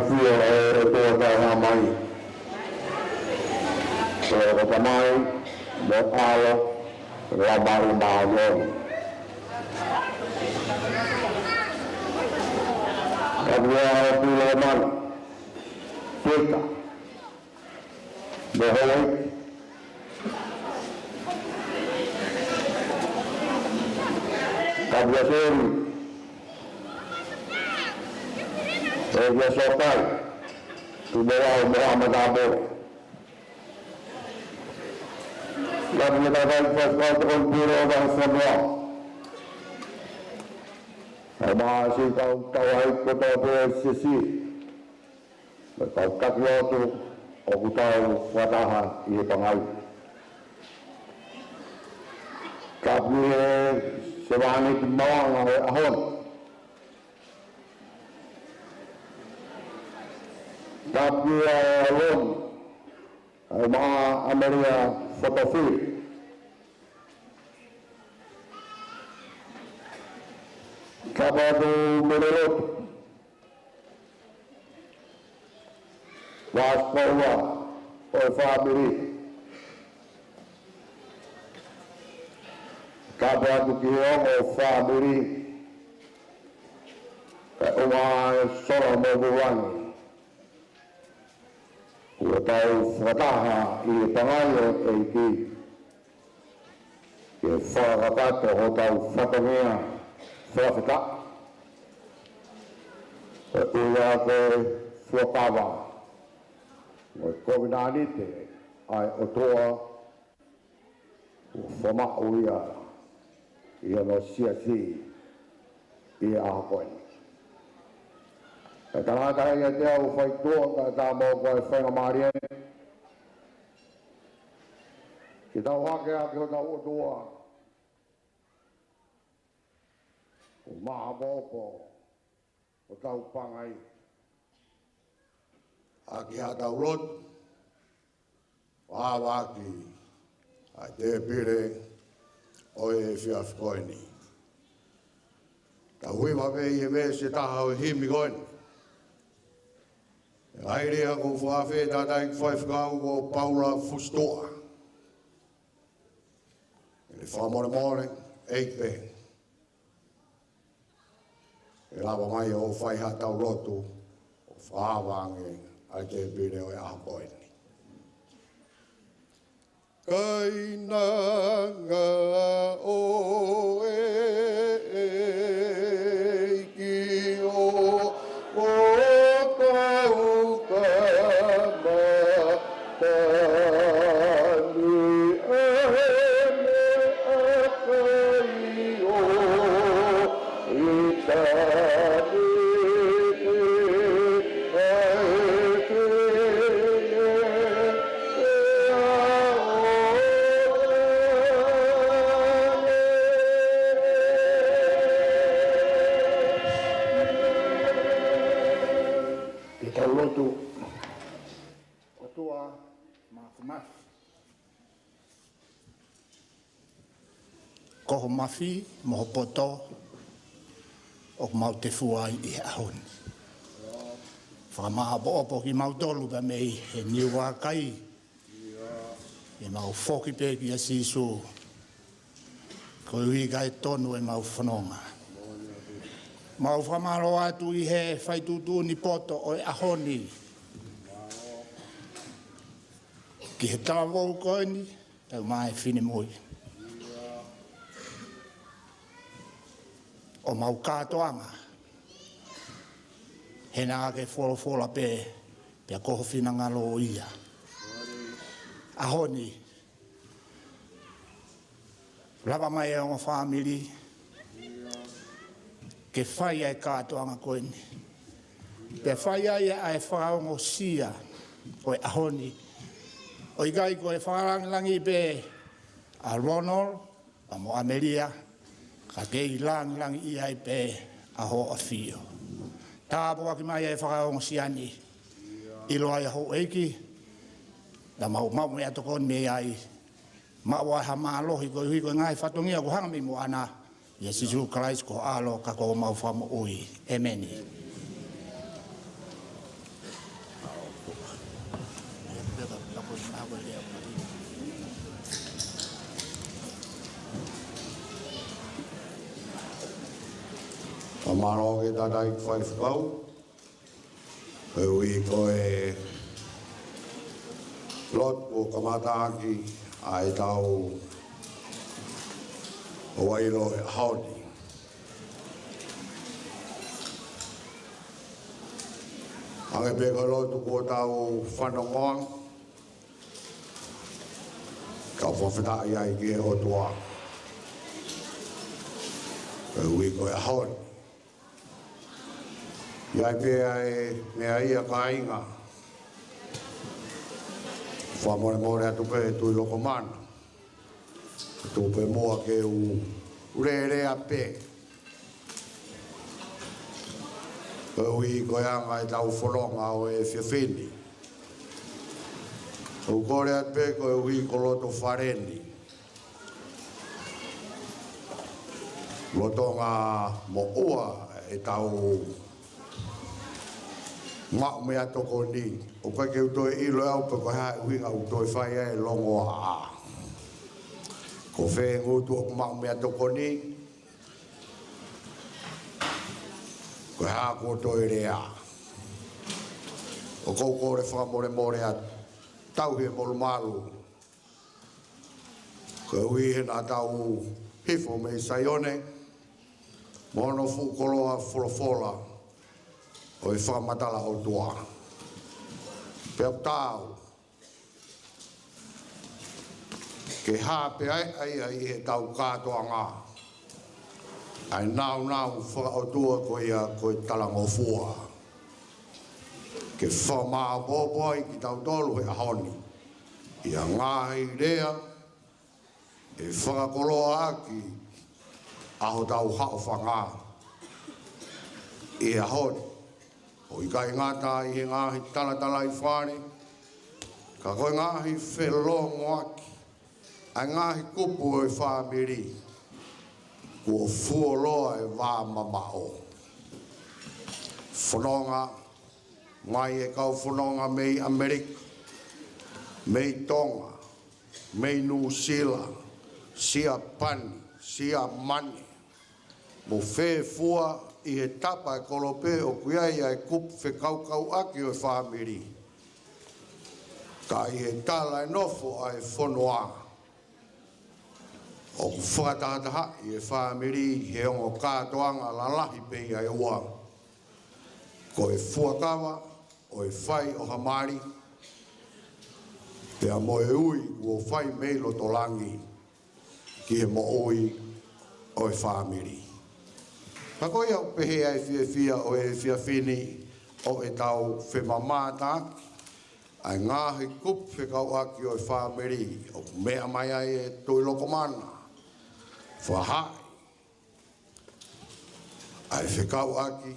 fio e toa ngā mai. So ka mai, mo alo, la mari maononi. Ka vua o pilo mana, tuika, mo hoi, ka vua sori, e vua sopai, tu mea o Muhammad Abo. La vua vai faz con piro va semua. Ama si kau ai ko ta po sisi. Kau kat lotu o kutau wataha I pangai. Kapue sebani mawang ahon. Kapue alon ama Amelia Fotofili. Kapatu menurut waspawa o family. Kapatu kiong o family. Uma solo mobuani. Utau fataha I pangayo eiki. Ke whakapato o tau whakamea whakata. E ua ko whakawa. O kovinanite ai o toa o whamao ia no siasi I ahakoen. E tangata ia te au whaitua ka tā mō koe whangamarien. Ki tau hake ake o tau o toa. O maha mōpo o tau pangai. Aki ha tau lot. Wāwaki. Ai te pire o e whiawhikoini. Ta hui wawe I me se taha o himi koini. Airea ko whawhe tātai whaifkau ko Paula Fustoa. E whamore more, eipe. E lawa mai o whaiha tau rotu o whawange ai te pire o e ahapoini. Kainanga o ki o Koho mafi, moho poto, o mau te fuai I ahoni. Whakamaha po ki mau tolu pa mei he niwa kai. E mau whoki pe ki a sisu. Ko hui kai tonu e mau whanonga. Mau whamaro atu I he whaitutu ni poto o e ahoni. Ki he tawa koini, tau mai whine mui. O mau kātoanga. He nā ke wholofola pē, pia koho whina ngalo o ia. Ahoni. Lava mai e o ngā whamiri. Ke whai ai kātoanga koini. Pia whai ai ai whakaongo sia o e ahoni. O I gai ko e whakarangilangi pē a Ronald, a mo Amelia, ka kei langi I ai pē a ho a whio. Tāpua ki mai e whakaongo siani. I loa I ho eiki. Da mau me atokon me ai. Maua ha mālohi ko hui ko ngai whatongia ko hanga mi mo ana. Ia sisu Christ ko alo ka ko mau whamo ui. Amen. maro ke tatai whai whakau. E ui koe lot o kamataki a e tau o wairo e haoni. Ange peka lotu ko tau whanongoang. Ka whawhita ai ke o tua. E ui koe haoni. Iai pēa e mea ia ka inga. Whamore atu pe tui loko mana. Tupe moa ke u rea pe. Ui koe anga e tau wholonga o e whiawhini. O kore at pe koe ui koloto whareni. Lotonga mo ua e tau ma me atoko ni. O koe ke utoi ilo au pe koe hae uhinga utoi whai e longo a. Ko whee ngutu o ma me atoko ni. Ko haa ko toi rea. O kou kore whamore at tau he molu malu. Ko ui hena tau hifo me saione. Mono fu koloa folofola. O e whamatala o tua. Pea tau. Ke haa pe ai he tau katoa ngā. Ai nau whakaotua koe talango fua. Ke whamaa bōboi ki tau tolu he ahoni. Ia ngāhi rea, e whakakoloa aki, aho tau hao whangā. E ahoni, o i kai ngātā i he ngāhi talatala i whāne, ka koe ngāhi whelongo aki, ai ngāhi kupu o i whāmiri. Kua fuoloa e wā mamao. Whanonga, mai e kau whanonga mei Amerika, mei Tonga, mei New Zealand, sia pani, sia mani. Mo whē fua i he tapa e kolope o kuiaia e kup whekaukau aki o e whamiri. Ka i he tala e nofo a e whonoanga. O whakatahataha i e whamiri he ongo kātoanga lalahi pei ai ua. Ko e fuakawa o e whai o hamari. Pea mo e ui o whai meilo tolangi ki he mo ui o e whamiri. Pakoi au pehe ai whia o e whiawhini o e tau whemamata aki. Ai ngāhi kup whekau aki o e whamiri o mea mai ai e tui loko mana. Whahai, ai whekau aki,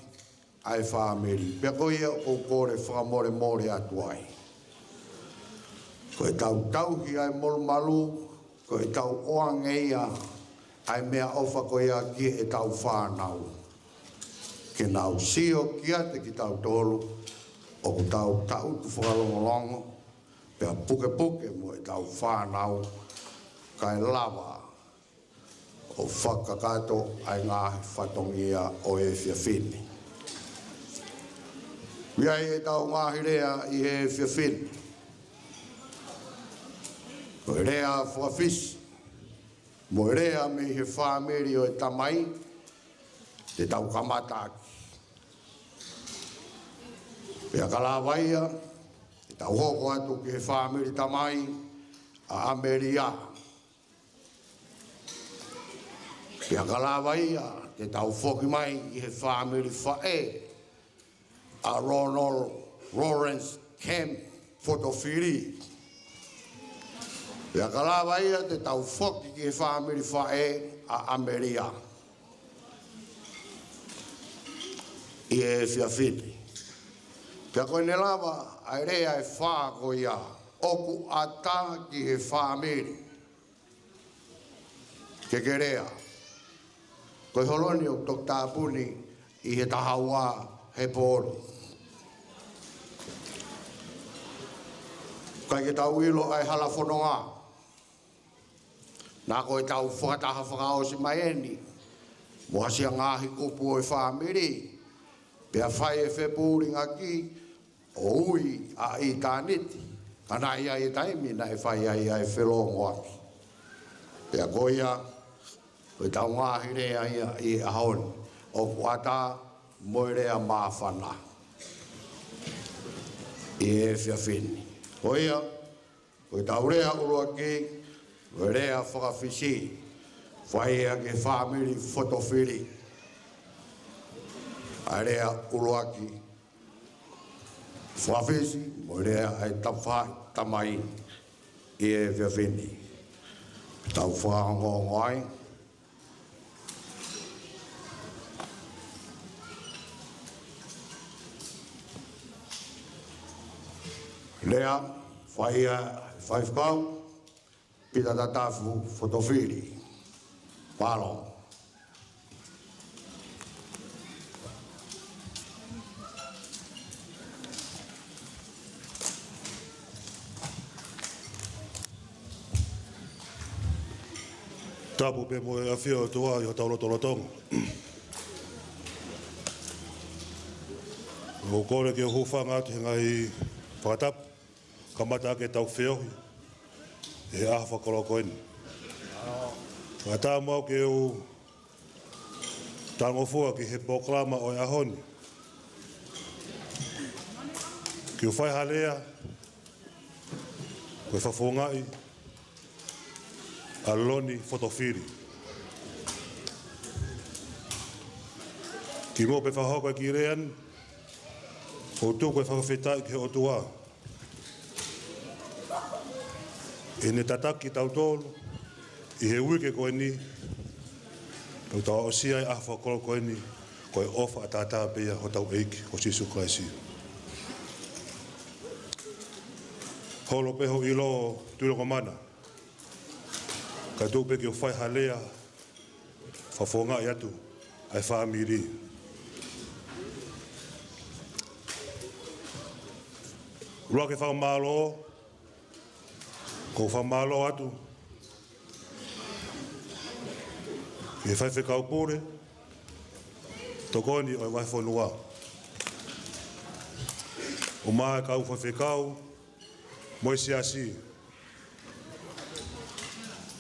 ai whamiri. Pea koe ia o kore whakamore atu ai. Koe tau tauhi ai molu malu, koe tau oangeia, ai mea ofa koe ia ki e tau whanau. Ke nau sio kia te ki tau tolu, o ku tau tu whakalongolongo, pea puke mo e tau whanau, kai lava. O whakakato ai ngā whatongia o e whiawhini. Wiai e tau ngāhi rea i e whiawhini. Ko e rea whawhisi. Mo e rea me he whamiri o e tamai, te tau kamataki. Pea kalawaia, te tau hoko atu ki he whamiri tamai, a Amelia. Pea kalawaia, te tau whoki mai i he whamiri whae, a Ronald, Kemp Fotofili. Pea kalawaia, te tau whoki ki he whamiri whae, a Amelia. I e whiawhiti. Pea koe ne lava, ai rea e whāko ia, oku ata ki he whamiri. Ke rea. Koe holoni o tok tāpuni i he tahaua he pōri. Kai ke tau ilo ai hala whanonga. Nā koe tau whakataha whakaosi mai eni. Mo asia ngahi kupu e family. Pea whai e whepūri ngaki o ui a i tāniti. Kana ia e taimi na e whai ai e whelongo aki. Pea goia, koe tau ngahi rea ia i ahoni. O kuata moe rea mawhana. I e whiawhini. Goia, koe tau rea urua ki, koe rea whakawhisi. Whai ea ke family fotofili. A rea uruaki. Whawhisi, moe rea ai tawhai tamai. I e whiawhini. Tau whaongo ngai. Lea, whai whakau, pita tatafu fotofili. Palo. Tapu pe mo e awhia o tua i o tauloto la Tonga. O kore ke hufanga atu he ngai whakatapu, ka mata ake tau whiohi, e aha whakolokoeni. Ka tā mau ke u tangofua ki he poklama o e ahoni. Ki u whai halea, koe whawhongai, aloni fotofili. Ki ngō pe whahoka ki rean, o tū koe whakawhetai ki he o tua. E ne tataki tau tōlu, I he uike koe ni, o tau o siai ahwa kolo koe ni, koe ofa a tātā pia ho tau eiki, o Sisu Kraisi. Holo peho I lo tūroko mana, ka tūpe ki o whai halea, whawhonga I atu, ai whaamiri. Rua ke whamalo, ko whamalo atu, e whai whekau pūre, tokoni o wai whanua. O maa kau whai whekau, moi siasi.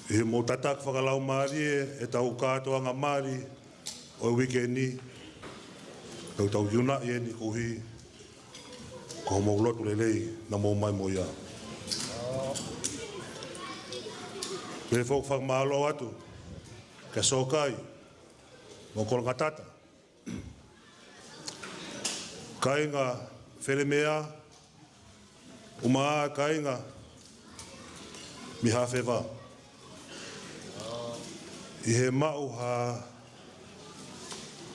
E mo tatak whakalau maarie, e tau kātoa ngā maari, o wikendi, tau yuna I eni kuhi, ko mo lotu lelei, na mo mai mo ia. Pere whok whakmalo atu, ka sokai, mo kolonga tata. Kainga wheremea, umaa kainga, mi hawhewa. I he mau ha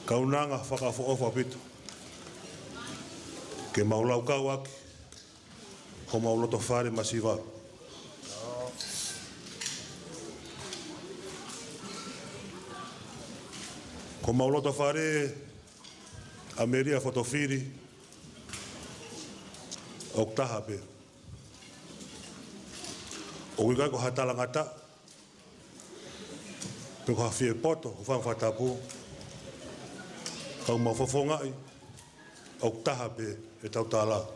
kaunanga whakawhoofa pitu. Ke maulau kau aki, ko mauloto whare masiwa. Ko mauloto whare Amelia Fotofili, o taha pe. O wikai ko hatalangata, pe ko hawhie poto, ko whangwhatapu, kau mawhawhongai, o taha pe e tau tāla.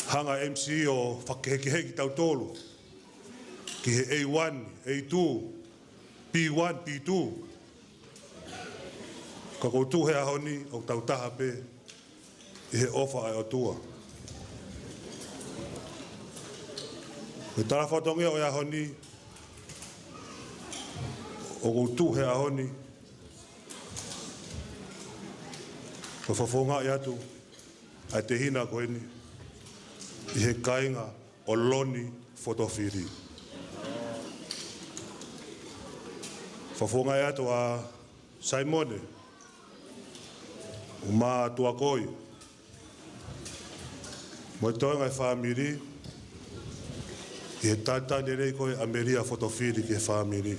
Hanga MC o whakehekeheki tau tōlu, ki he A1, A2, P1, P2. Ka koutu he ahoni o tau taha pe I he ofa ai o tua. Me tara whatongia o e ahoni o koutu he ahoni ko whawhonga I atu ai te hina koe ni I he kainga o loni fotofili. Whawhonga I atu a Simone, o mā tua koi. Mo toi ngai whamiri, I he tata nerei koe Amelia Fotofili ki he whamiri.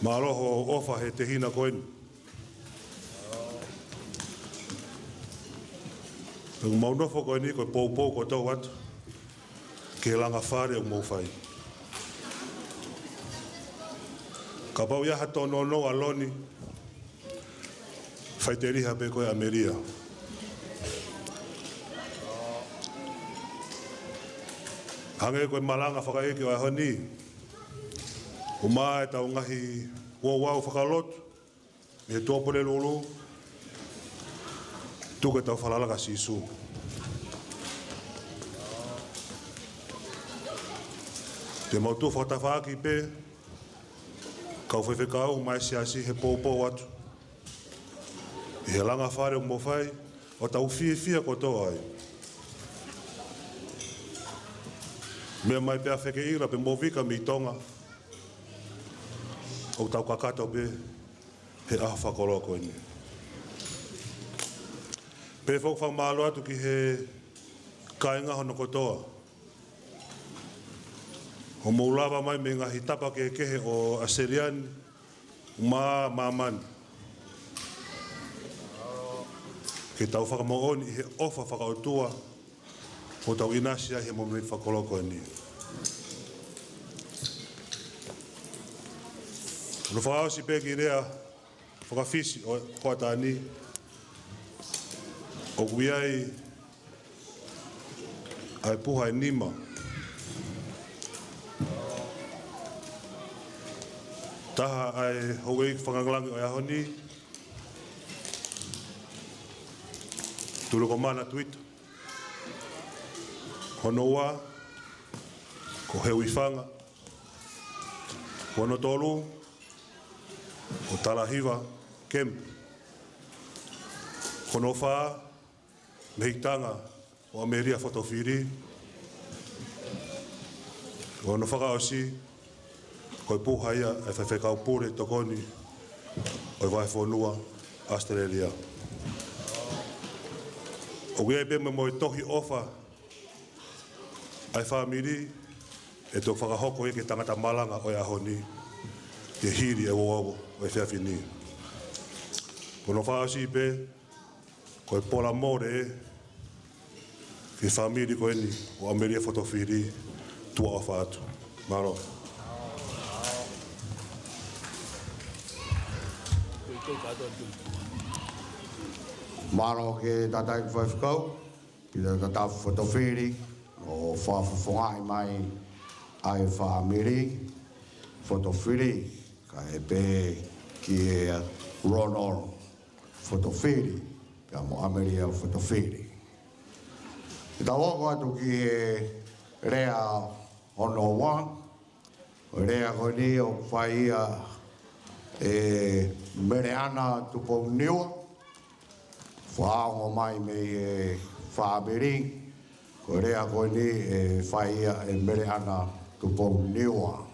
Ma aloho ofa he te hina koe ni. Pag maunofo ko ni ko pou ko tau atu. Ke langa whare o mau whai. Ka pau ia hato no aloni. Whai te riha pe koe Amelia. Hange koe malanga whakaeke o ahoni. O maa e tau ngahi wau whakalotu. Me tōpole lulu. Tuke tau whalalaka sisu. Te mautu whakatawhaki pe. Kau whewhekau mai siasi he pōpō atu. I he langa whare o mowhai. O tau fia ko tō ai. Mea mai pia wheke ira pe mowika mi Tonga. O tau kakato pe. He aha whakolo koe ni. Pe whok whamalo atu ki he kainga hono kotoa. O moulawa mai me ngahi tapa ke kehe o Aseriani, mani. Ke tau whakamooni i he ofa whakaotua, o tau inasia he momeni whakoloko ni. No whakaosi pe ki rea, whakawhisi o koatani, o kuiai ai puha e nima. Taha ai hoi whangangalangi o ahoni. Tuloko mana tuita. Honoa, ko heu i whanga. Hono tolu, o talahiwa, Kemp. Hono wha, mehitanga o Amelia Fotofili. Hono whakaosi, koe puhaia e whewhekau pure tokoni o i waiwhonua Australia. O gea pe me mo i tohi ofa ai whamiri e tō whakahoko e ke tangata malanga o i ahoni te hiri e woawo o i whiawhini. Pono whaasi pe koe pola more e ki whamiri koe ni o Amelia Fotofili tua o whaatu. Maro. Maro ke tatai whaiwhikau, ki tata Fotofili, o whawhawhangai mai ai whamiri Fotofili, ka e pe ki e Ronald Fotofili, ka mo Amelia Fotofili. I ta wako atu ki e rea hono wang, o rea koni o whaia e mereana tupo niwa. Whaongo mai me e whaabiri, ko rea koe ni e whaia e mereana tupo niwa.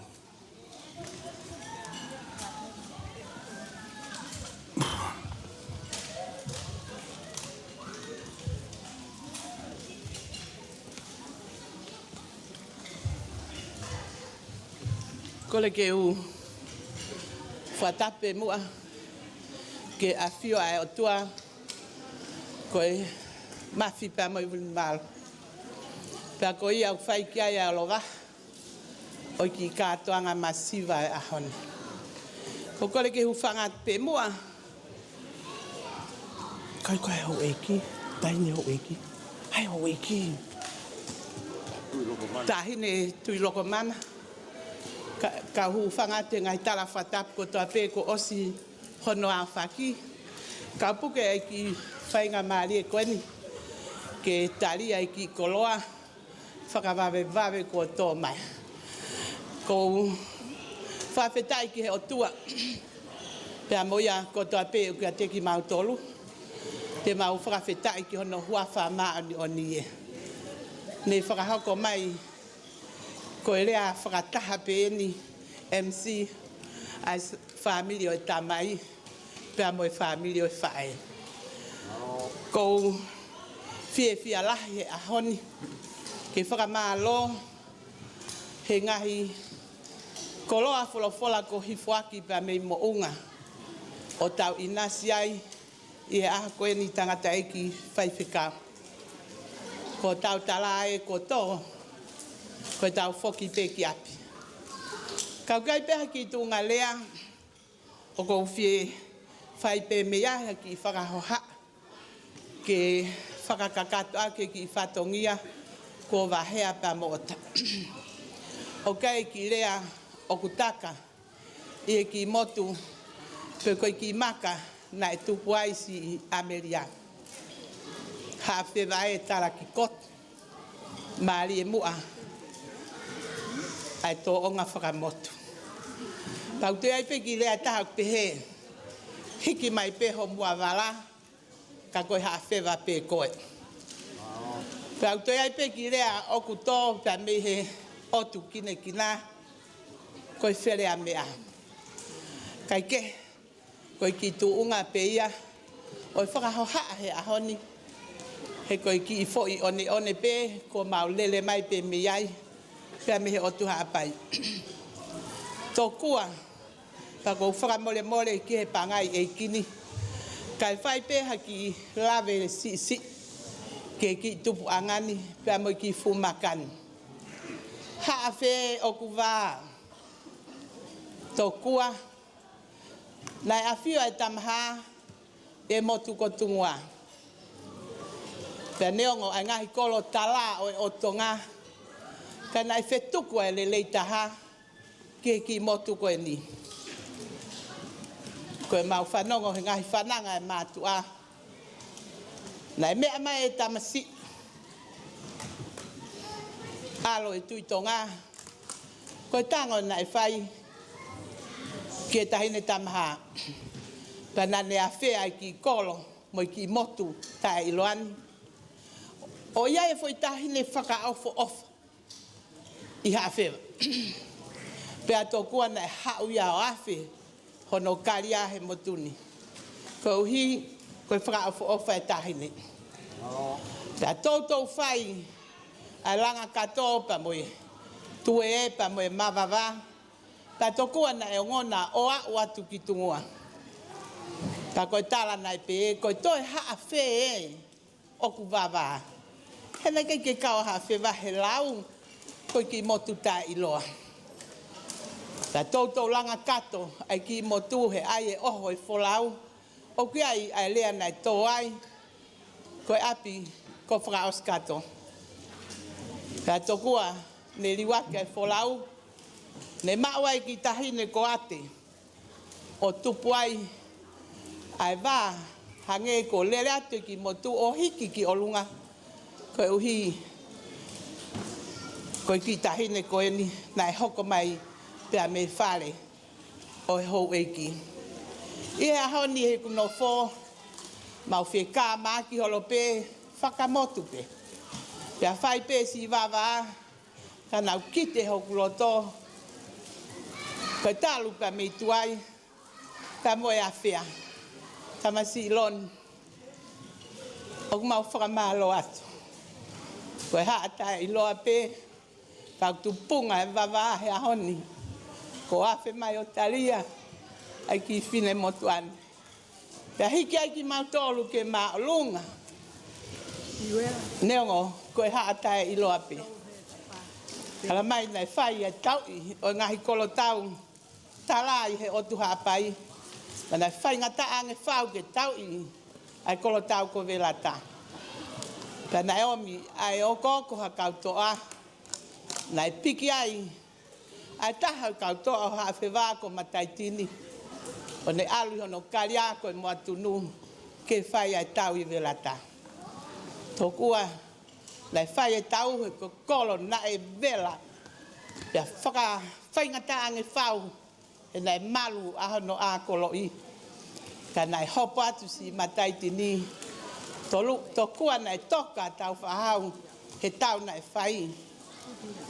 Kole ke u whatape mua ke a whio ai o tua koe mawhi pia mo i wuni malo. Pia ko ia u whai ki ai aloga o ki kātoanga masiva e ahone. Ko kole ke hu whanga pe mua kai koe hau eki, taine hau eki, hai hau eki. Tahine tui loko mana. Ka hu whanga te ngai tala whatap ko toa pe ko osi hono a whaki. Ka puke ai ki whainga maari e koeni. Ke tali ai ki koloa. Whakawawe ko tō mai. Ko whawhetai ki he o tua. Pea moia ko toa pe o kia teki mau tolu. Te mau whakawhetai ki hono huawha maa o ni e. Nei whakahoko mai ko e rea whakataha pe ni MC as family o e tamai, pea mo e family o e whae. Ko whia lahi e ahoni, ke whakamalo, he ngahi, ko loa wholofola ko hifuaki pea mei mo unga, o tau inasi ai, i e aha koe ni tangata eki whaiwhikau. Ko tau tala e ko tō, ko tau whoki pe ki api. Kau kai peha ki tūnga lea, o kou fie whai pe mea ki whakahoha, ke whakakakato ake ki whatongia, ko wahea pa moota. O kai ki lea o kutaka, i ki motu, pe koe ki maka, na e tupu ai si Amelia. Hawhewa e tara ki kot, maari e mua, ai tō onga whakamotu. Pau te aipe ki lea taha pehe, hiki mai peho mua wala, ka koe hawhewa pe koe. Pau te aipe ki lea oku tō, pa mehe otu kine kina, koe where a mea. Kai ke, koe ki tu unga pe ia, oi whakahoha he ahoni, he koe ki i fo i one pe, ko mau lele mai pe me ai, pia me he otu haapai. Tō kua, pa kou whakamole mole ki he pangai e kini, kai whai pe haki lawe si, ke ki tupu angani, pia mo ki fumakani. Haa whe o kuwa, tō kua, nai awhio e tamaha e motu ko tungua. Pea neongo ai ngahi kolo tala o Tonga, ka nai whetuku e le leitaha ki motu ko e ni. Koe mau whanongo he ngahi whananga e mātua. Nai mea mai e tamasi. Alo e tui Tonga. Koe tango nai whai ki e tahine tamaha. Pena ne a whea ki kolo, mo ki motu ta e iloani. O ia e foi tahine whaka aufo ofa. I haa whewa. Pea tō kua nei hau ia o awhi, hono karia he motuni. Ko uhi, koe whaka aufo ofa e tahine. Pea tōtou whai, ai langa katoa pa moe, tue e pa moe mawawā. Pea tō kua nei o ngona oa o atu ki tungua. Pea koe tala nei pe, koe toi haa whe e, oku wawā. Hena kei ke kawa haa whe wahe lau, koe ki motu tā iloa. Ta tōtou langa kato, ai ki motu he ai e oho e wholau, o ki ai lea nei tō ai, koe api ko whakaos kato. Ta tōkua, ne liwake e wholau, ne mawai ki tahine ko ate, o tupu ai wā, hange ko lere atu ki motu o hiki ki olunga, koe uhi, koe ki tahine ko eni, nai hoko mai pia me whare o he hou eiki. I he ahoni he kuno whō, mau whi kā mā ki holo pē, whakamotu pē. Pia whai pē si wāwā, ka nau kite hoku loto, koe tālu pia me tuai, ka moe a whea, ka masi lon, o mau whakamālo atu. Koe haata i loa pē, ka tupunga e wāwā he ahoni, ko awhi mai o taria, ai ki whine motuani. Pea hiki ai ki mautolu ke maolunga. Neongo, koe haata i loa pē. Kala mai nei whai e taui, o ngahi kolo tau, talai he otu hapai. Ma nei whai ngata ange whau ke taui, ai kolo tau ko velata. Pea nei omi, ai o koko ha kautoa, nei piki ai taha kautoa o hawhewā ko mataitini. O ne alu hono karia ko e moatunu ke whai ai tau i velata. Tōkua, nei whai e tau he ko kolo na e vela. Pea whai ngata ange whau, e nei malu ahono a kolo i. Ka nei hopo atu si mataitini. Tōkua nei toka tau whahau, he tau nei whai.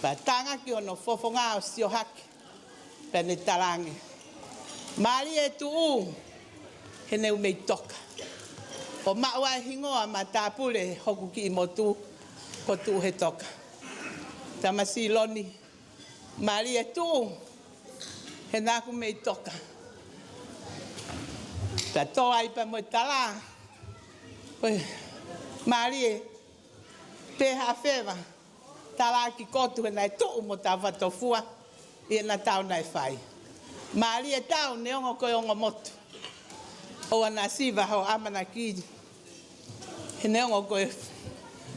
Pa tanga ki ono fofonga o sio hake, pa ne talange. Mari e tuu, he neu mei toka. O maua e hingoa ma tāpule hoku ki i motu, ko tuu he toka. Tamasi loni, mari e tuu, he naku mei toka. Ta toa i pa mo tala, mari e, Peha fewa. Tala ki kotu na tu mo ta fatofua. I na tau na fai. Mali e tau ne ongo ko ongo motu. O ana siva ho amana ki. He ne ongo ko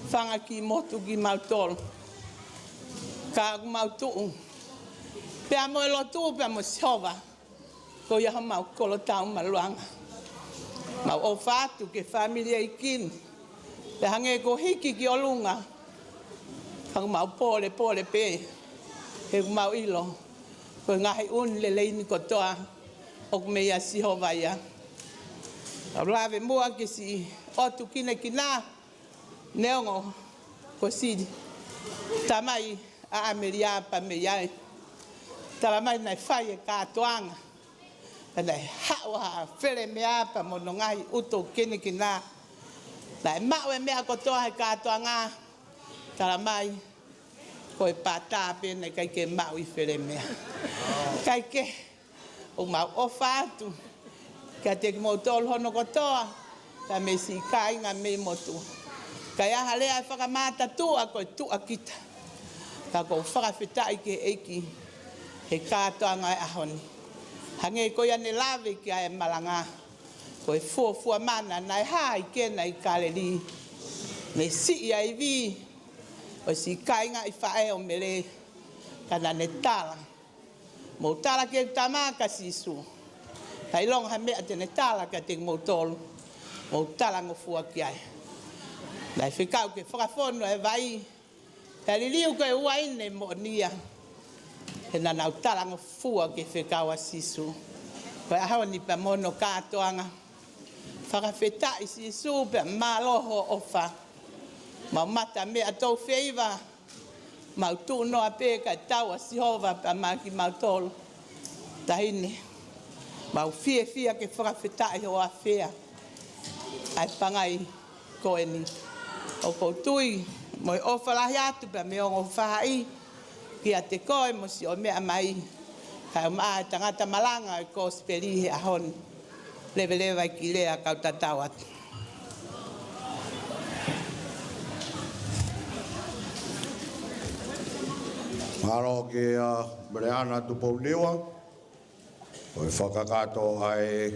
fanga ki motu ki mautol. Ka mautu. Pe amo lo tu pe amo sova. Ko ia mau kolo tau maluanga. Mau o fatu ke familia ikin. Pe hange ko hiki ki olunga. Hang mau pole pe. He mau ilo. Ko ngahi un le leini ko toa. Ok me ia si hova ia. Au lave mua ke si otu kine kina. Neongo ko si tamai a Amelia pa me iai. Talamai nai whai e kātoanga. Nai hawa where mea pa mono ngai uto kene kina. Nai mau e mea kotoa he kātoanga. Talamai koe pātā pēnei kai ke mau I where mea. Kai ke o mau ofa atu. Kia te ki motol hono kotoa. Ka me si kāinga me motu. Kai aha lea e whakamata tua koe tua kita. Ka ko whakawhitai ke eiki. He kātoanga e ahoni. Hange koe ane lawe ki ai malanga. Koe fuafua mana nai hai kena I kāleri. Me si ai vi. O si kainga I whae o mele. Kana ne tala. Mo tala ke tamaka sisu. Kai long ha mea te ne tala ka te motolu. Mo tala ngofua ki ai. Nai whikau ke whakafono e vai. Kari liu koe uaine mo nia. He na nau talango fua ke whikaua sisu. Koe ahau ni pa mono kātoanga. Whakawhetai sisu pe maloho ofa. Mau mata mea tau wheiva. Mau tu noa pe kai taua sihova pa maki mau tolu. Tahine. Mau fia ke whakawhetai hoa whea. Ai pangai koe ni. O koutui. Moi ofa lahi atu pa me ongo whahai. Kia te koe mo si o mea mai. Kai o maa tangata malanga I ko speli he ahon. Lewe ai ki lea kau tatau atu. Maro ke Breana tupou liwa. O e whakakato ai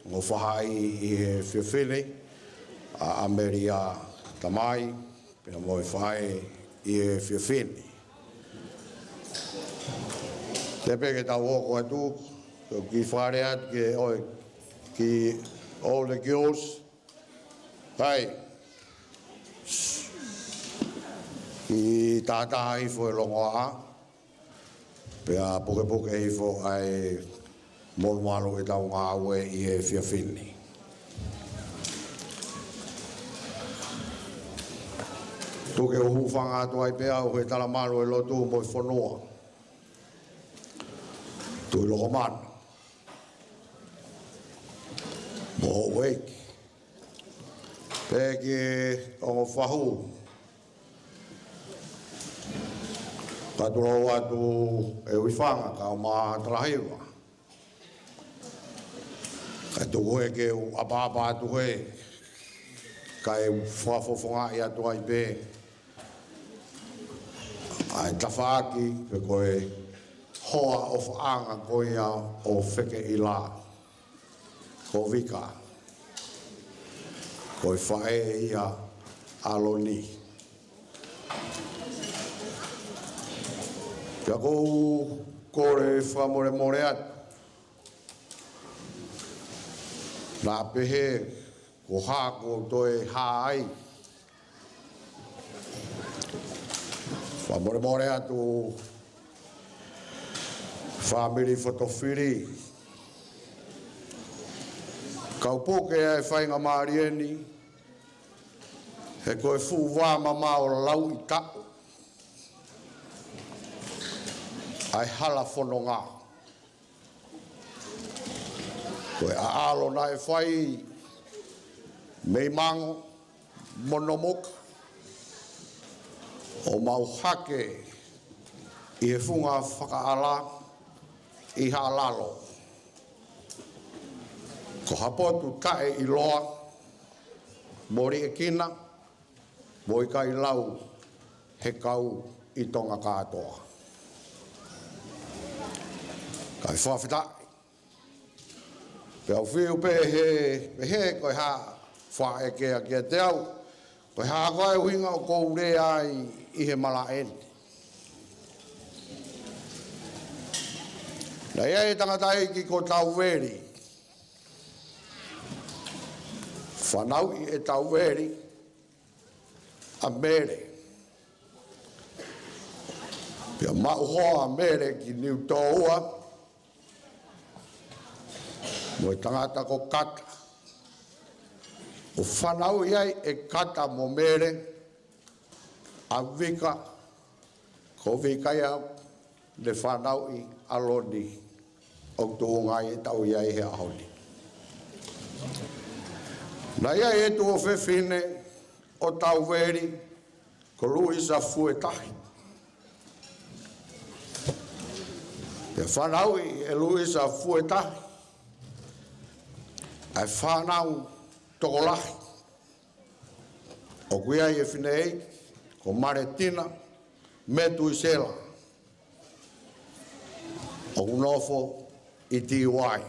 ngō whahai I he Fotofili. A Amelia tamai. Pena mo e whahai I he Fotofili. Te peke tau oko atu. Ki whare atu ke oi. Ki all the girls. Hai. Ki tātaha I fo e longo a. Pea puke I fo ai molumalo e tau ngā aue I he Fotofili. Tuke o hufanga atu ai pea o he talamalo e lotu mo I whanua. Tui loko mana. Mo weki. Peke o whahu. Katuro atu e uifanga ka o maa trahiwa. Ka tuku e ke u apapa atu he. Ka e whafofonga I atu ai pe. Ai tawhaaki pe koe hoa o whaanga koe ia o wheke I la. Ko vika. Koe whae ia aloni. Kia kou kore whamore atu. Nā pehe ko hako toe haai. Whamore atu family Fotofili. Kau poke e whainga maarieni. He koe fu wā mama o lau I tako. Ai hala whanonga. Koe aalo na e whai mei mango monomoka. O mau hake I he funga whakaala I halalo. Ko hapotu tae I loa. Mori e kina. Moi kai lau he kau I Tonga katoa. Kai whawhita. Pea whiu pe he koe ha whae kea te au. Koe ha koe huinga o kou rea I he mala ene. Na ia e tangatai ki ko tau veri. Whanau I e tau veri. A mere. Pea mauhoa a mere ki niu toua. Mo tangata ko kata. O whanau iai e kata mo mere. A vika. Ko vika ia le whanau I aloni. O tuunga I tau iai he ahoni. Na ia e tu o whewhine o tau veri. Ko Luisa fuetahi. Pe whanau I e Luisa fuetahi. Ai whanau tokolahi. O kuia I e whinei, ko Maretina, me tuisela. O kunofo I tiwai.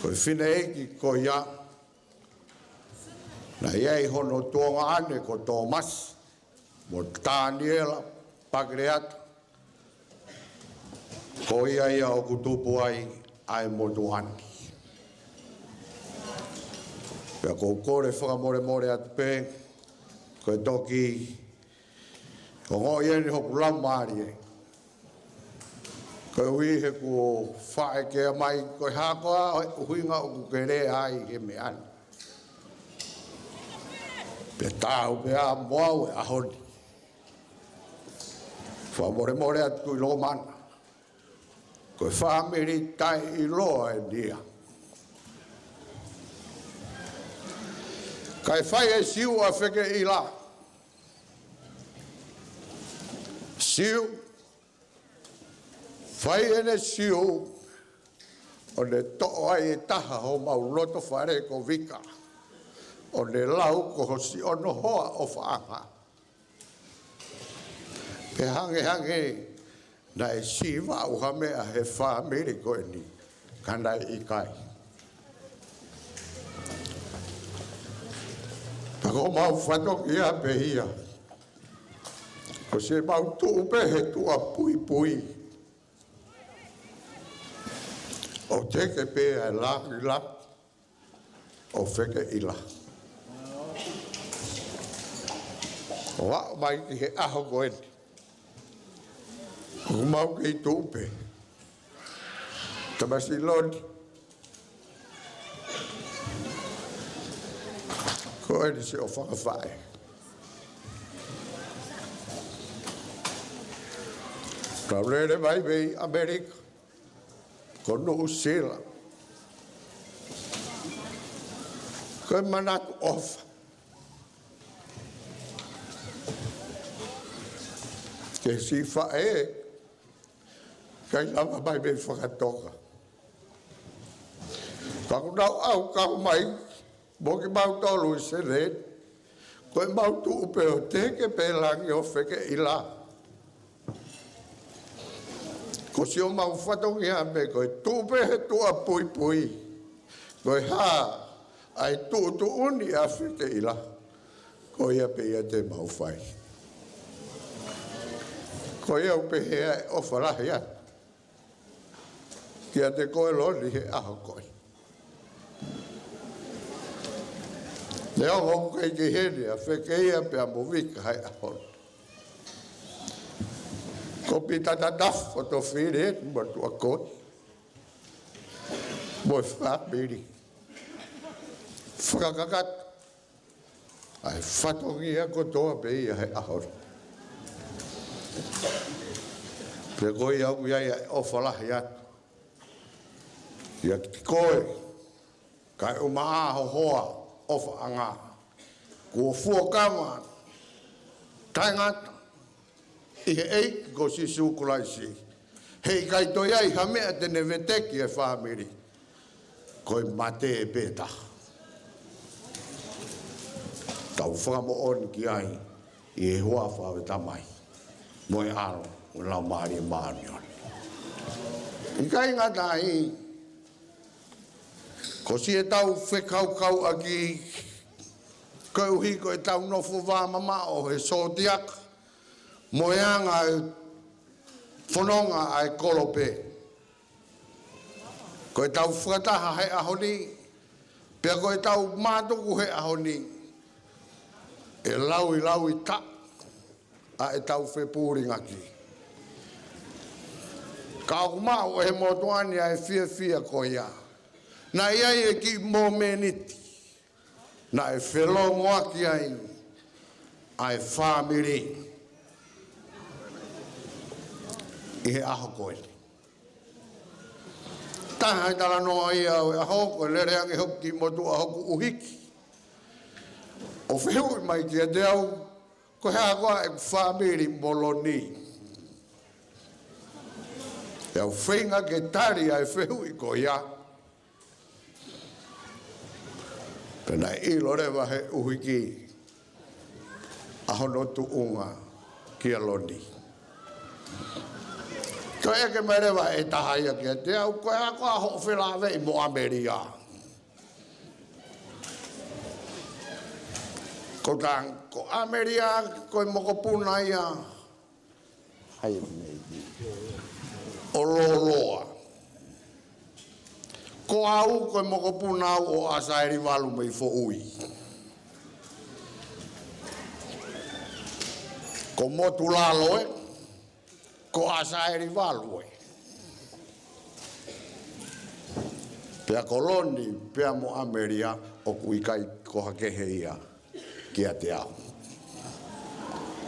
Ko whinei ki ko ia. Na ia I hono tuonga ane ko Thomas, mo Daniela, Pagreata. Ko ia o kutupu ai motu ani. Pea ko kore whakamore atu pe, ko e toki, ko ngoi eni hoku lau maari e. Ko e hui he ku whae kea mai, ko e hakoa huinga o kukere ai he me ani. Pea tāu pea moau e ahoni. Whamore atu kui lo mana. Ko family tai I loa e dia. Kai whai e siu a wheke I la. Siu. Whai ene siu. O ne to'o ai e taha ho mau loto whare ko vika. O ne lau ko hosi ono hoa o whaanga. Pe hange. Na e siwa uha mea he whamiri koe ni. Kana I kai. Pako mau whatoki a pe ia. Ko se mau tuupe he tua pui. O teke pe e la. O wheke I la. O a mai ki he aho koe ni. O mau kei tupe. Tamasi loni. Ko eni se o whakawhae. Ka rere mai mei Amerika. Ko New Zealand. Ko manatu ofa. Ke si whae. Kai lava mai me whakatoka. Ka kunau au kau mai, mo ki mau tolu I Senē, koe mau tu upe o teke pe langi o wheke I la. Ko si o mau whatongi a me koe tu upe he tua pui. Koe ha, ai tu uni a wheke I la. Ko ia pe ia te mau whai. Ko ia upe hea o whalahi atu. Kia te koe loni he aho koe. Leo hongu kei ki hene a whekeia pe a mowika hai ahon. Ko pita tataf fotofili he matu a koe. Moi whamiri. Whakakat. Ai whatongi a kotoa pe ia hai ahon. Pe koe au iai o whalahi atu. Ia ki koe, kai o maa ho hoa o whaanga. Kua fuokama, taingata, I he eiki ko si sukulaisi. Hei kai toi ai hamea tene veteki e whamiri. Koe mate e pēta. Ta tau whakamo on ki ai i e hoa whawe tamai. Mo e aro, o lau maari e maari on. I kai ngata i, ko si e tau whekau aki, ko uhi ko e tau nofo wā mama o he sotiak, mo e anga e whanonga ai kolope. Ko e tau whakataha he ahoni, pia ko e tau mātuku he ahoni, e lau i ta, a e tau whepūringa ki. Ka au mau e motuani a e fia ko ia. Na iai e ki mō meniti. Na e whelongo aki ai, a e whāmiri. I he aho koe. Taha i tala noa ia o e aho koe, lere ange hoki motu a hoku uhiki. O whiu mai ki a te au, ko hea koa e whamiri moloni. E au whinga ke tari ai whiu i ko ia. Pena ilo rewa he uhiki. Ahono tu unga ki a loni. Ko eke mai rewa e tahaia ki a te au, ko hea koa ho whilawe i mo Ameria. Ko tang, ko Ameria, ko i moko puna ia. Hai nei. O loloa. Ko au, ko i moko puna au o asairi walu mei fo ui. Ko motu lalo e, ko asairi walu e. Pea koloni, pea mo Ameria, o kuikai ko hakehe ia. Kia te au.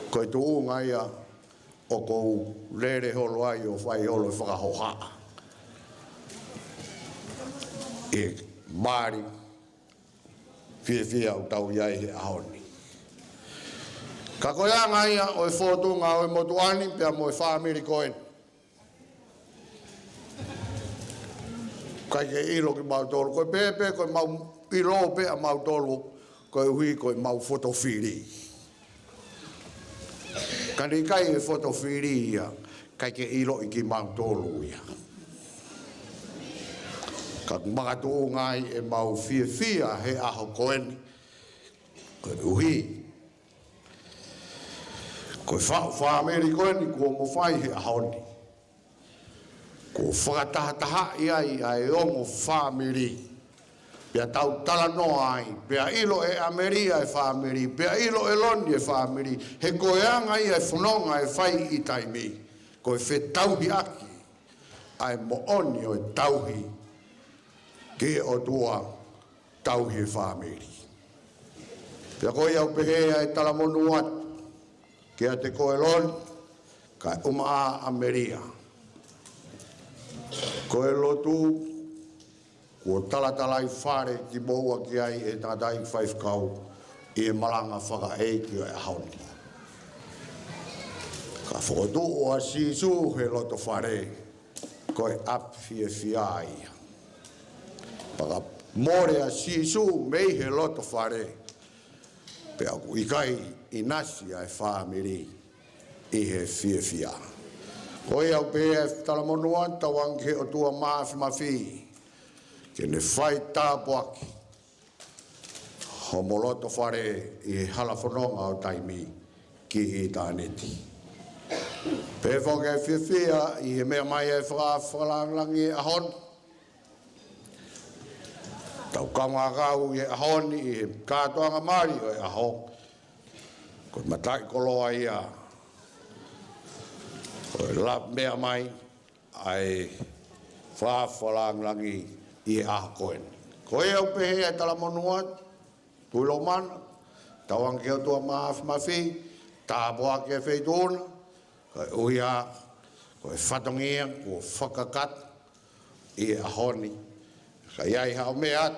Ko i tu unga ia o kou rere holo ai o whai holo i whakahoha. E maari fia o tau iai he ahoni. Ka koe anga ia o e whotunga o e motuani pia mo e whaamiri koen. Kai ke ilo ki mautolo. Koe pepe koe mau ilo pe a mautolo. Ko e hui ko e mau fotofili. Kani kai e fotofili ia, kai ke ilo i ki mau tolu ia. Ka mga tuu ngai e mau fia he aho koeni. Ko e hui. Ko e whaameri koeni ko mo whai he ahoni. Ko whakataha ia i ai ongo whaameri. Pea tau tala noa ai, pea ilo e Ameria e whaamiri, pea ilo e Loni e whaamiri, he koeanga i e whanonga e whai i taimi, ko e whe tauhi aki, ai mo oni o e tauhi, ke o tua tauhi e whaamiri. Pea koe au pehea e tala monu atu, ke a te koe Loni, ka a Ameria. Koe lotu, ko tala i whare ki moua ki ai e tātai whaifkau i e malanga whaka eiki o e hauni. Ka whakotu o a sisu he loto whare, ko e ap fia ia. Paka more a sisu mei he loto whare, pe aku i kai i nasi ai whaamiri i he fia. Ko e au pe e talamonu anta wange o tua mafi. Ke ne whai tāpo aki. Ho moloto whare i halafononga o taimi ki i tāneti. Pe whoke e whiwhia i he mea mai e whakalangi e ahon. Tau kamagau i e ahoni i he kātoanga mari o e ahon. Ko matai koloa ia. Ko e lap mea mai ai whakalangi i e aha koen. Ko e au pehe e tala monua, tuilo mana, tawang ke o tua mafi, tāpoa ke wheitona, ko e uia, ko e whatongia, ko whakakat, i e ahoni. Ka iai hao mea,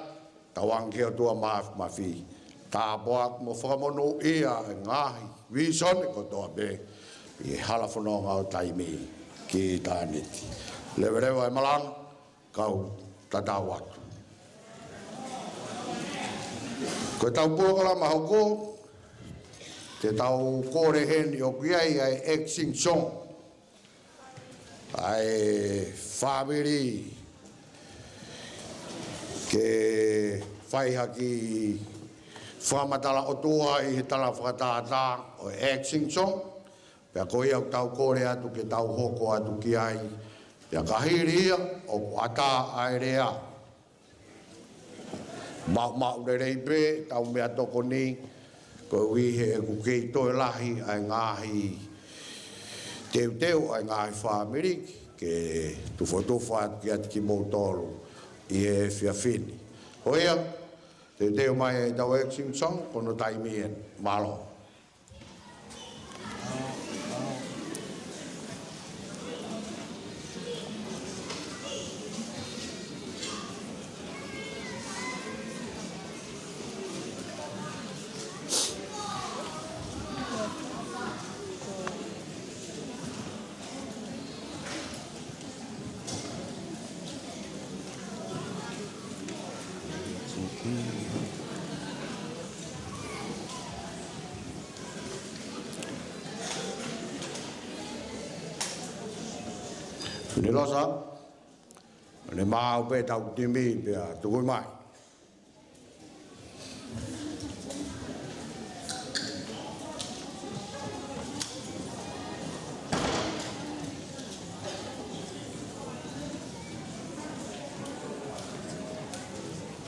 tawang ke o tua mafi, tāpoa mo whakamonu ia e ngahi, visone ko toa be, i e halafononga o taimi ki tāneti. Lewerewa e malanga, kau tatau atu. Ko e tau pōkala mahoko, te tau kore heni o kiai ai Exing Song. Ai family ke whai haki whamatala o tua i he tala whakatata o Exing Song. Pea koi au tau kore atu ke tau hoko atu ki ai. Pea kahiria o ata ai rea. Mau rei pe, tau mea toko ni, ko wihe e kukei toi lahi ai ngahi teu ai ngahi whameriki, ke tu fotofa ki ati ki moutolu i e whiawhini. Hoia, teu mai e tau Exing Song, kono taimien, malo. Ni losa, ni mau pe tau timi pea tukui mai.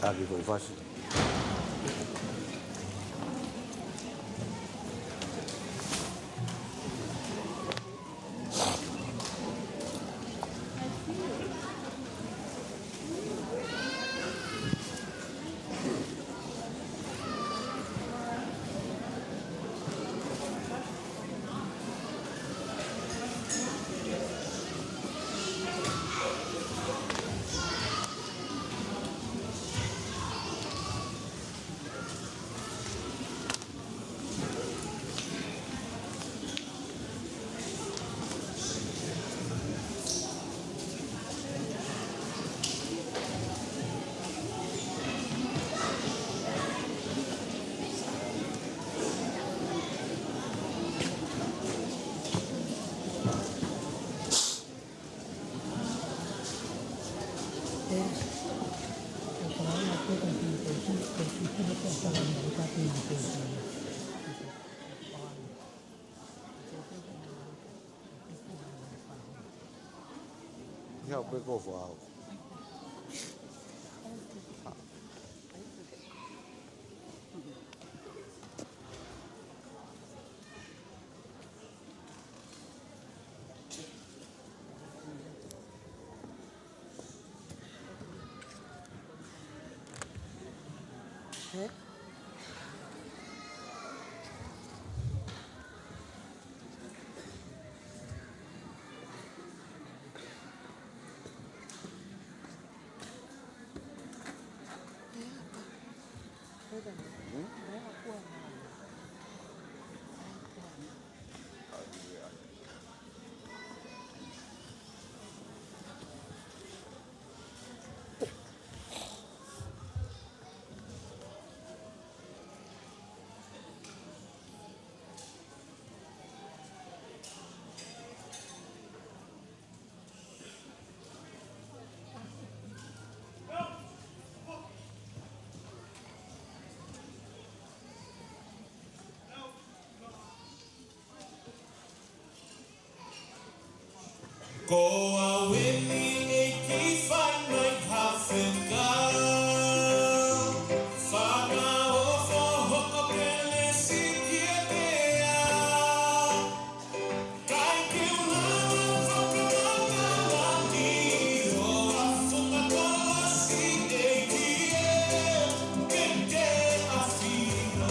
Aqui foi fácil. Help me go for out. Go away, me, find my half and girl. Fana ofo hokopele sikiepea. Kai kiuna wakamakawani, o afunga kola si ekie, kente afina.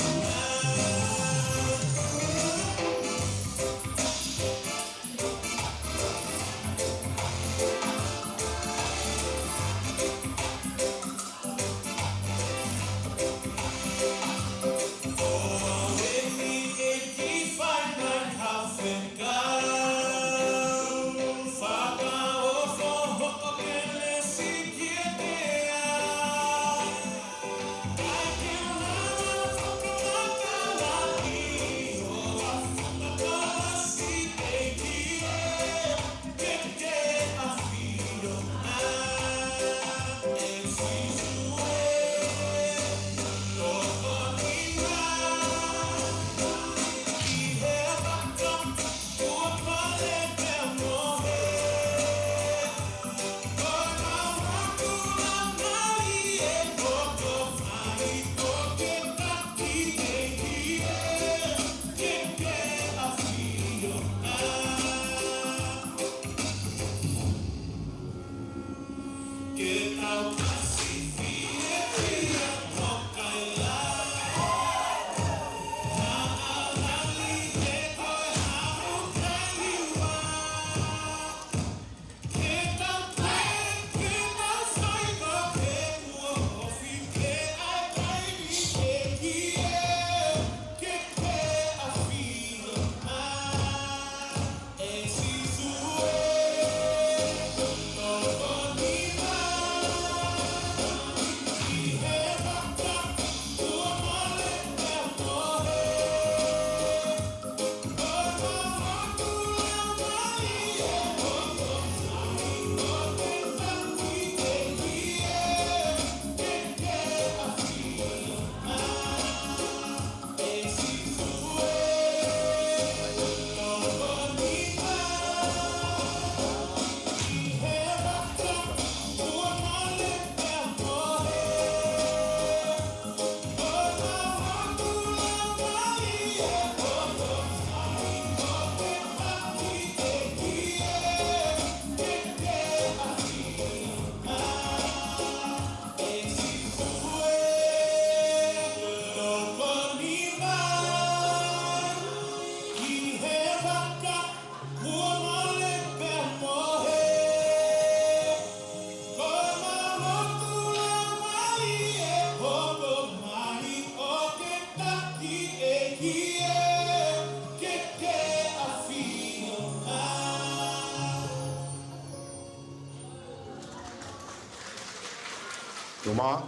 Tuma.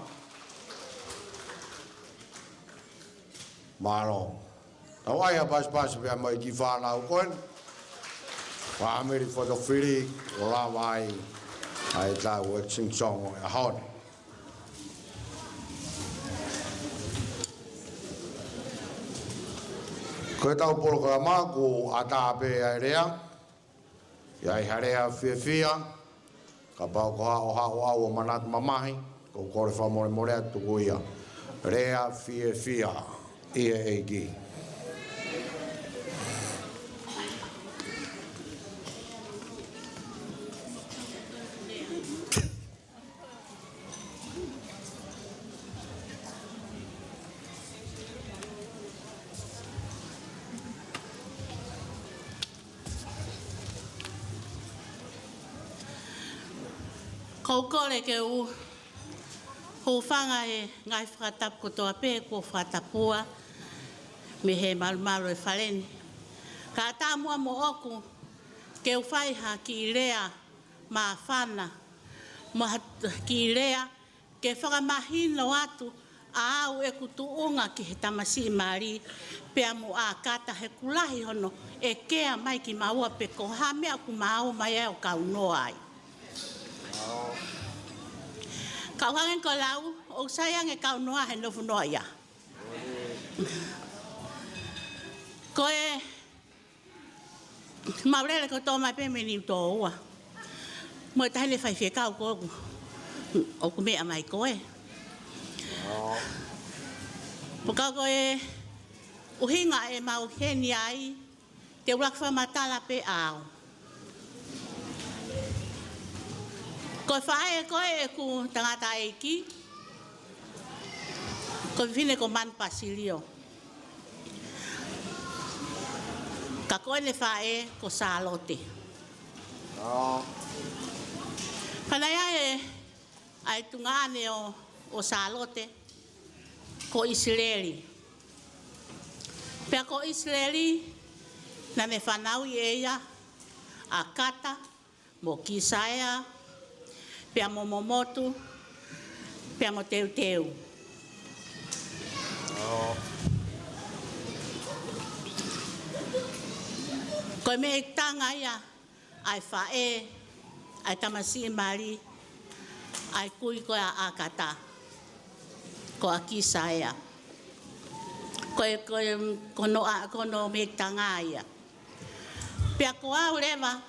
Maro. Tau ai a pas pia mai ki whanau koen. Amelia Fotofili, o la vai, ai tau e sing song o e hon. Koe tau polo ka māku a tāpe ai rea, iai harea fia, ka pau ko hao au o manat mamahi, ko kore whamore more atu ko ia. Rea fia, ia eiki. Kaukore ke u hufanga e ngai whakatap ko toa pē ko whakatapua me he malumalu e whaleni. Ka tāmua mo oku ke u whaiha ki i rea ma whana ki i rea ke whakamahino atu a au e kutuunga ki he tamasi mari pea mo a kata he kulahi hono e kea mai ki maua pe ko ha mea ku mau mai e o kaunoa ai. Kau hangen ko lau, o sayang e kau noa he nofu noa ia. Koe, maurele ko tō mai pēmeni u tō ua. Mo e tahine whai whia kau kōku, o ku mea mai koe. Po kau koe, uhinga e mau heni ai, te urakwa matala pe au. Ko whae koe e ku tangata eiki, ko whine ko man pasilio. Ka koe ne whae ko salote. Whanaya ai tungane o salote, ko Israeli. Pea ko Israeli, na ne whanau i eia, a kata, mo Kisaia, pea mo momotu, pea mo teu. Koe me e tanga ia, ai whae, ai tamasi mari, ai kui koe a kata, ko a Kisaia. Kono me e tanga ia. Pea ko au lewa,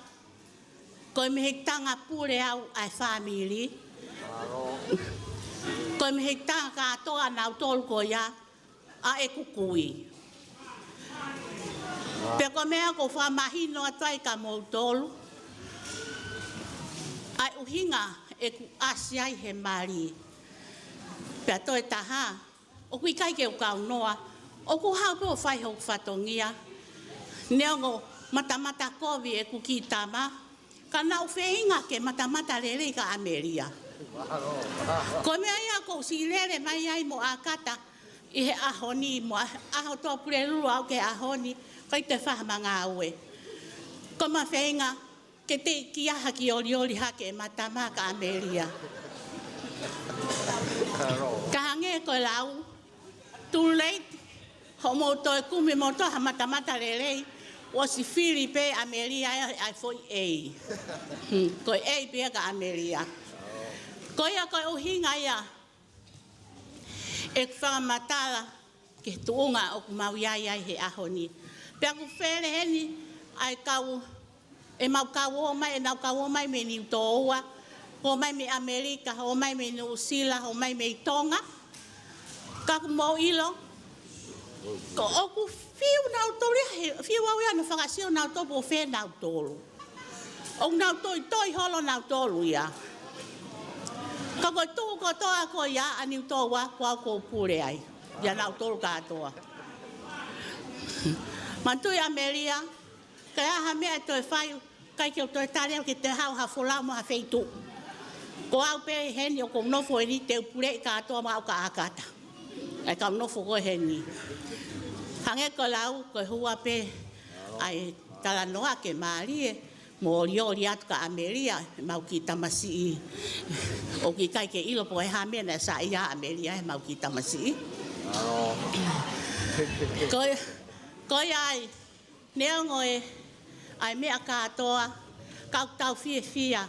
koe me he tanga pure au ai whamiri. Koe me he tanga katoa nau tolu ko ia a e kukui. Pea koe mea ko whamahino atuai ka mou tolu. Ai uhinga e ku asiai he mari. Pea toi taha, o kui kai ke u kaunoa, o ku hau pe o whai hau whatongia. Neongo matamata kovi e ku ki tama. Ka nau wheinga ke matamata lele ka Amelia. Ko mea ia ko si lele mai ai mo a kata i he ahoni mo aho tō pure lulu au ke ahoni kai te whahamanga aue. Ko ma wheinga ke te ki aha ki oli hake matama ka Amelia. Ka hange ko lau, too late, ho mo tō e kumi mo tō ha matamata lele. O si Filipe Amelia ai foi ei. Ko ei pia ka Amelia. Ko ia ko uhinga ia. E whamatala ke tuunga o ku mau iai he ahoni. Pea ku where heni ai kau e mau kau o mai e nau kau o mai me ni utoa. Ho mai me Amerika, ho mai me New Zealand, ho mai me Tonga. Ka ku mau ilo. Ko oku fiu nau tolu, fiu au ia na whakasio nau topo whē nau tolu. O nau toi holo nau tolu ia. Ka koe tū ko toa ko ia ani utoa ko au ko pure ai. Ia nau tolu katoa. Mantui Amelia, kai aha mea toi whai, kai ke o toi tare ke te hau ha wholau mo ha wheitu. Ko au pe heni o ko nofo e ni te upure katoa ma au ka akata. Ai ka nofo ko heni. Hange ko lau ko hua pe ai tala noa ke marie Mo liori atu ka Amelia, mau ki tamasi. O ki kai ke ilo po e hamena sa ia Amelia, mau ki tamasi. Koi ai, neo ngoe, ai mea katoa, kau tau fia,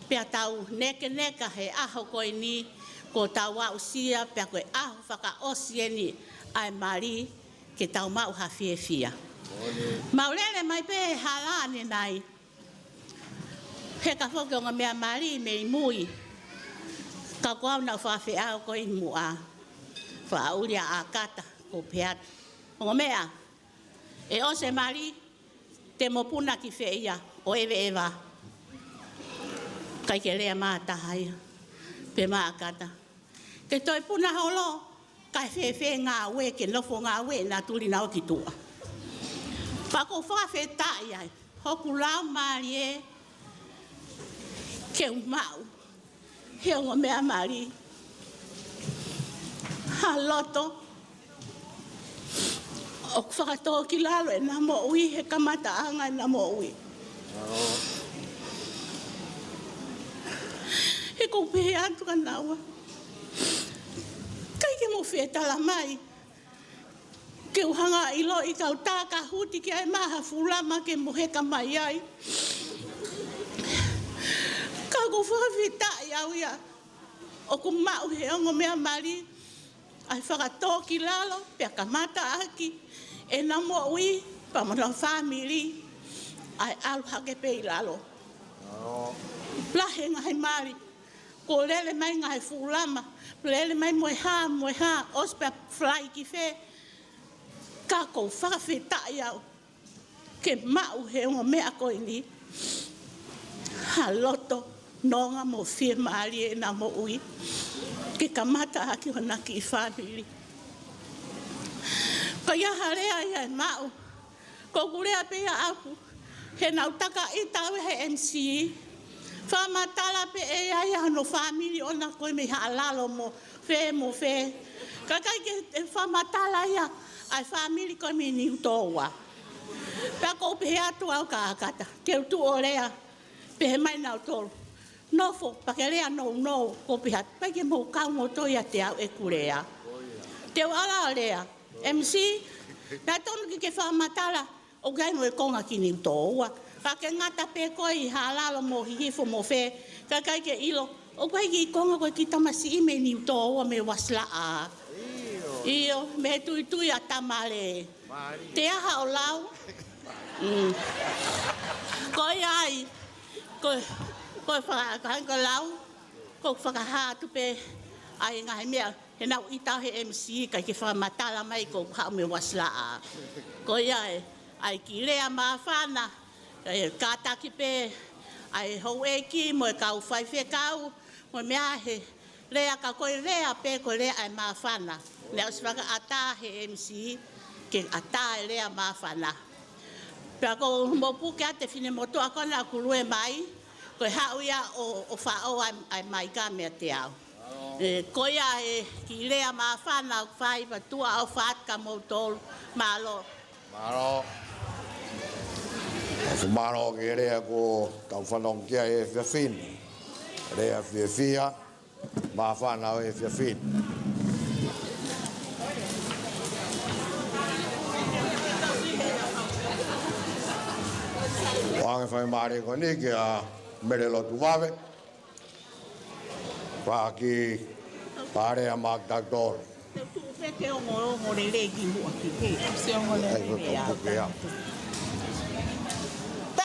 pea tau neke he aho koi ni, ko tau wau sia, pea koe aho whaka osie ni, ai mari, ke tau mau ha fia. Maulele mai pe halane nai, he ka whoke o ngā mea mari me i mui, ka koau nau whawhi au koi mua, whauria a kata, ko peat. O ngā mea, e o se mari, te mopuna ki whia, o ewa. Kai ke lea mātahai, pe maa kata. Ke toi puna holo, kai whewhe ngā ue, ke nofo ngā ue, nā tuli nao ki tua. Pako whawhe tai ai, hoku lau mari e, ke umau, he o ngā mea mari. Ha loto, o whakatoa ki lalo e nā mo ui, he kamata anga e nā mo ui. He kou pehe atu ka naua. Kai ke mo whetala mai. Ke uhanga ilo i kau tā ka huti ki ai maha fulama ke mo heka mai ai. Kau kou whakawhetai au ia. O ku mau he ongo mea mari. Ai whakatoa ki lalo, pia kamata aki. E nā mo ui, pamana family. Ai alu hake pe i lalo. Plahe ngai mari. Ko lele mai ngai fulama. Lele mai moe ha. Ospe fly ki fe. Ka kou whakawhetai au. Ke mau he ongo mea koi ni. Ha loto. Nonga mo whia maari e nā mo ui. Ke kamata aki hona ki i whaniri. Ka ia harea ia e mau. Ko kurea pia aku. He nau taka i tau he MC. Whamatala pe e ai hano whamiri o na koe me haalalo mo fe. Ka kai ke whamatala ia. Ai whamiri koe me ni utoa. Pea ko pe atu au ka akata. Te utu o rea. Pe he mai nau tolu. Nofo, pakelea no, ko pihat. Pake mo kau mo toia te au e kurea. Te wala rea. MC, na tonu ki ke whamatala, o gai mo e konga ki ni utoa. Pake ngata pe koe i halalo mo hihifo mo fe, ka kai ke ilo, o gai ki konga koe ki tamasi i me ni utoa me waslaa. Iyo, me tui a tamale. Te aha o lau. Koe ai, koe whakahanka lau, ko whakahatu pe ai ngahe mea, he nau i tau he MC, kai ke whamatala mai ko hau me waslaa. Ko ia ai ki lea mawhana, kai kātaki pe, ai hou e ki, mo e kau whaiwhe kau, mo mea he lea ka koe lea pe, ko lea ai mawhana. Lea os whaka ata he MC, ke ata e lea mawhana. Pea ko mopu ke ate whine motoa kona kulue mai, koe hau ia o whao ai mai ka mea te au. Ko ia ki lea maa whana o whai patua o whaatka mo tolu malo. Maro. Fu maro ke rea ko tau whanong kia e whiawhini. Rea whiawhia, maa whana o e whiawhini. Wange whai maare ko ni ki a mere lotu wawe. Whaki pare a mak taktor. Te tu pe te o ngoro ngore le ki mua ki te. Se o ngore le le a.